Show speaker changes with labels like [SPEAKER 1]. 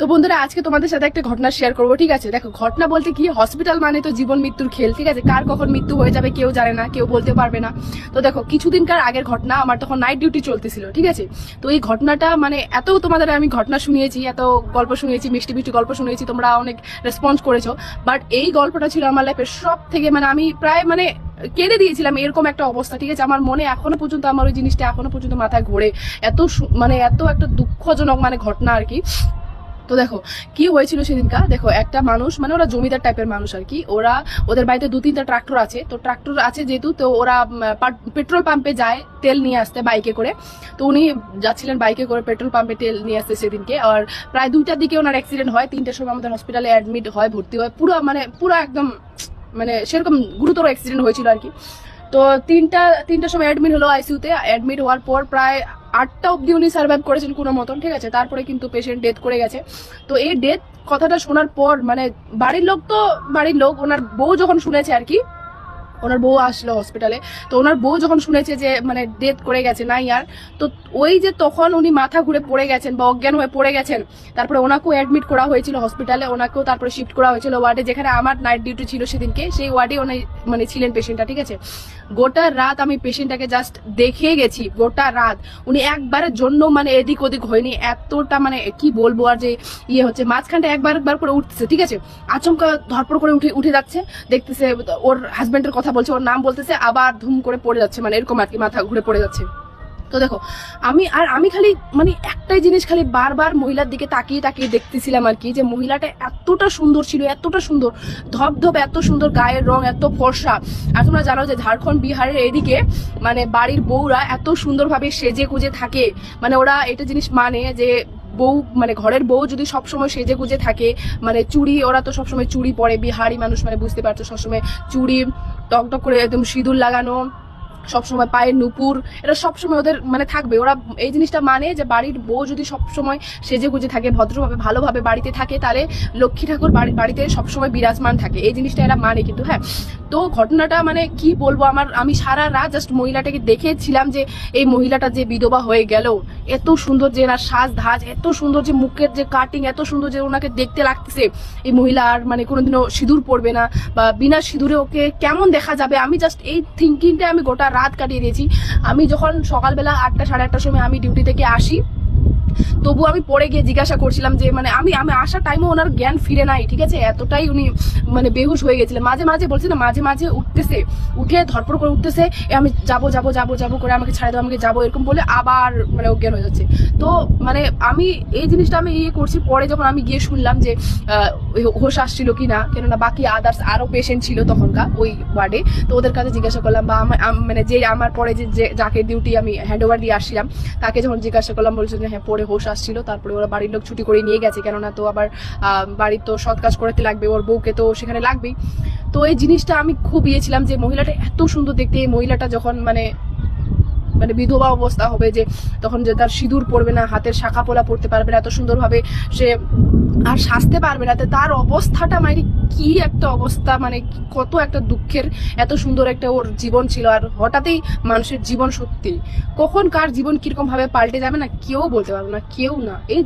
[SPEAKER 1] তো বন্ধুরা আজকে তোমাদের সাথে একটা ঘটনা শেয়ার করবো, ঠিক আছে? দেখো, ঘটনা বলতে কি, হসপিটাল মানে তো জীবন মৃত্যুর খেল, ঠিক আছে? কার কখন মৃত্যু হয়ে যাবে কেউ জানে না, কেউ বলতে পারবে না। তো দেখো, কিছুদিনকার আগের ঘটনা, আমার তখন নাইট ডিউটি চলতেছিল, ঠিক আছে? তো এই ঘটনাটা মানে এত তোমাদের আমি ঘটনা শুনিয়েছি, এত গল্প শুনিয়েছি, মিষ্টি মিষ্টি গল্প শুনিয়েছি, তোমরা অনেক রেসপন্স করেছো, বাট এই গল্পটা ছিল আমার লাইফের সব থেকে মানে আমি প্রায় মানে কেঁদে দিয়েছিলাম, এরকম একটা অবস্থা, ঠিক আছে? আমার মনে এখনো পর্যন্ত, আমার ওই জিনিসটা এখনো পর্যন্ত মাথায় ঘোরে, এত মানে এত একটা দুঃখজনক মানে ঘটনা আর কি। তো দেখো কি হয়েছিল সেদিনকা। দেখো, একটা মানুষ মানে ওরা জমিদার টাইপের মানুষ আর কি, ওদের বাড়িতে 2-3টা ট্রাক্টর আছে। তো ট্রাক্টর আছে যেহেতু, তো ওরা পেট্রোল পাম্পে যায় তেল নিয়ে আসতে বাইকে করে। তো উনি যাচ্ছিলেন বাইকে করে পেট্রোল পাম্পে তেল নিয়ে আসতে সেদিনকে, আর প্রায় 2টার দিকে ওনার অ্যাক্সিডেন্ট হয়। 3টার সময় আমাদের হসপিটালে অ্যাডমিট হয়, ভর্তি হয়, পুরো একদম মানে সেরকম গুরুতর অ্যাক্সিডেন্ট হয়েছিল আর কি। তো তিনটার সময় অ্যাডমিট হলো আইসিইউতে। অ্যাডমিট হওয়ার পর প্রায় 8টা অব্দি উনি সার্ভাইভ করেছেন কোনো মতন, ঠিক আছে? তারপরে কিন্তু পেশেন্ট ডেথ করে গেছে। তো এই ডেথ কথাটা শোনার পর মানে বাড়ির লোক ওনার বউ যখন শুনেছে আর কি, ওনার বউ আসলো হসপিটালে। তো ওনার বউ যখন শুনেছে যে মানে ডেথ করে গেছে নাই আর, তো ওই যে তখন উনি মাথা ঘুরে পড়ে গেছেন বা অজ্ঞান হয়ে পড়ে গেছেন। তারপরে ওনাকেও অ্যাডমিট করা হয়েছিল হসপিটালে, ওনাকেও তারপরে শিফট করা হয়েছিল ওয়ার্ডে, যেখানে আমার নাইট ডিউটি ছিল সেদিনকে, সেই ওয়ার্ডে উনি মানে ছিলেন পেশেন্টটা, ঠিক আছে? গোটা রাত আমি পেশেন্টটাকে জাস্ট দেখে গেছি, গোটা রাত। উনি একবারের জন্য মানে এদিক ওদিক হয়নি, এতটা মানে কি বলবো আর যে ইয়ে হচ্ছে। মাঝখানটা একবার করে উঠতেছে, ঠিক আছে? আচমকা ধরপড় করে উঠে যাচ্ছে, দেখতেছে ওর হাজবেন্ডের কথা বলছে, ওর নাম বলতেছে, আবার ধুম করে পড়ে যাচ্ছে, মানে এরকম আর কি, মাথা ঘুরে পড়ে যাচ্ছে। তো দেখো, আমি খালি মানে একটাই জিনিস খালি বারবার মহিলার দিকে তাকিয়ে তাকিয়ে দেখতেছিলাম আর কি, যে মহিলাটা এতটা সুন্দর ছিল, এতটা সুন্দর, ধপধপ এত সুন্দর, গায়ের রং এত ফর্সা। আর তোমরা জানো যে ঝাড়খণ্ড বিহারের এদিকে মানে বাড়ির বউরা এত সুন্দরভাবে সেজে গুজে থাকে, মানে ওরা এটা জিনিস মানে যে বউ মানে ঘরের বউ যদি সবসময় সেজে গুজে থাকে, মানে চুড়ি, ওরা তো সবসময় চুড়ি পরে, বিহারি মানুষ মানে বুঝতে পারছো, সবসময় চুড়ি, টকটক করে একদম সিঁদুর লাগানো, সবসময় পায়ের নুপুর, এটা সবসময় ওদের মানে থাকবে। ওরা এই জিনিসটা মানে যে বাড়ির বউ যদি সবসময় সেজে গুজে থাকে, ভদ্রভাবে ভালোভাবে বাড়িতে থাকে, তাহলে লক্ষ্মী ঠাকুর বাড়িতে সবসময় বিরাজমান থাকে, এই জিনিসটা এরা মানে কিন্তু। হ্যাঁ, তো ঘটনাটা মানে কি বলবো, আমি সারা রাত জাস্ট মহিলাটাকে দেখেছিলাম, যে এই মহিলাটা যে বিধবা হয়ে গেল, এত সুন্দর যে না সাজ ধাজ, এত সুন্দর যে মুখের যে কাটিং, এত সুন্দর যে ওনাকে দেখতে লাগতেছে, এই মহিলা আর মানে কোনোদিনও সিঁদুর পরবে না, বা বিনা সিঁদুরে ওকে কেমন দেখা যাবে। আমি জাস্ট এই থিঙ্কিংটা আমি গোটা রাত কাটিয়ে দিয়েছি। আমি যখন সকালবেলা 8টা সাড়ে 8টার সময় আমি ডিউটি থেকে আসি, তবু আমি পরে গিয়ে জিজ্ঞাসা করছিলাম যে মানে আমি আসার টাইমে ওনার জ্ঞান ফিরে নাই, ঠিক আছে? এতটাই উনি মানে বেহুশ হয়ে গেছিলেন। মাঝে মাঝে বলছি না, মাঝে মাঝে উঠতেছে, উঠে ধরপড় করে উঠতেছে, আমি যাবো যাবো যাবো যাবো করে, আমাকে ছাড়ে দাও, আমাকে যাবো, এরকম বলে আবার মানে অজ্ঞান হয়ে যাচ্ছে। তো মানে আমি এই জিনিসটা আমি ইয়ে করছি, পরে যখন আমি গিয়ে শুনলাম যে হোশ আসছিল কিনা, কেননা বাকি আদার্স আরো পেশেন্ট ছিল তখনকার ওই ওয়ার্ডে, তো ওদের কাছে জিজ্ঞাসা করলাম, বা মানে যে আমার পরে যে যাকে ডিউটি আমি হ্যান্ড ওভার দিয়ে আসছিলাম, তাকে যখন জিজ্ঞাসা করলাম, বলছে যে হ্যাঁ পরে হোশ আসছিল। তারপরে ওরা বাড়ির লোক ছুটি করে নিয়ে গেছে, কেননা তো আবার বাড়ির তো সৎ কাজ করতে লাগবে, ওর বউকে তো সেখানে লাগবেই। তো এই জিনিসটা আমি খুব ইয়েছিলাম যে মহিলাটা এত সুন্দর দেখতে, এই মহিলাটা যখন মানে মানে বিধবা অবস্থা হবে, যে তখন যে তার সিঁদুর পরবে না, হাতের শাখা পোলা পড়তে পারবে না, এত সুন্দরভাবে সে আর সাজতে পারবে না, তার অবস্থাটা মানে কি একটা অবস্থা, মানে কত একটা দুঃখের। এত সুন্দর একটা ওর জীবন ছিল, আর হঠাৎই মানুষের জীবন সত্যি কখন কার জীবন কিরকম ভাবে পাল্টে যাবে না কেউ বলতে পারবে না, কেউ না। এই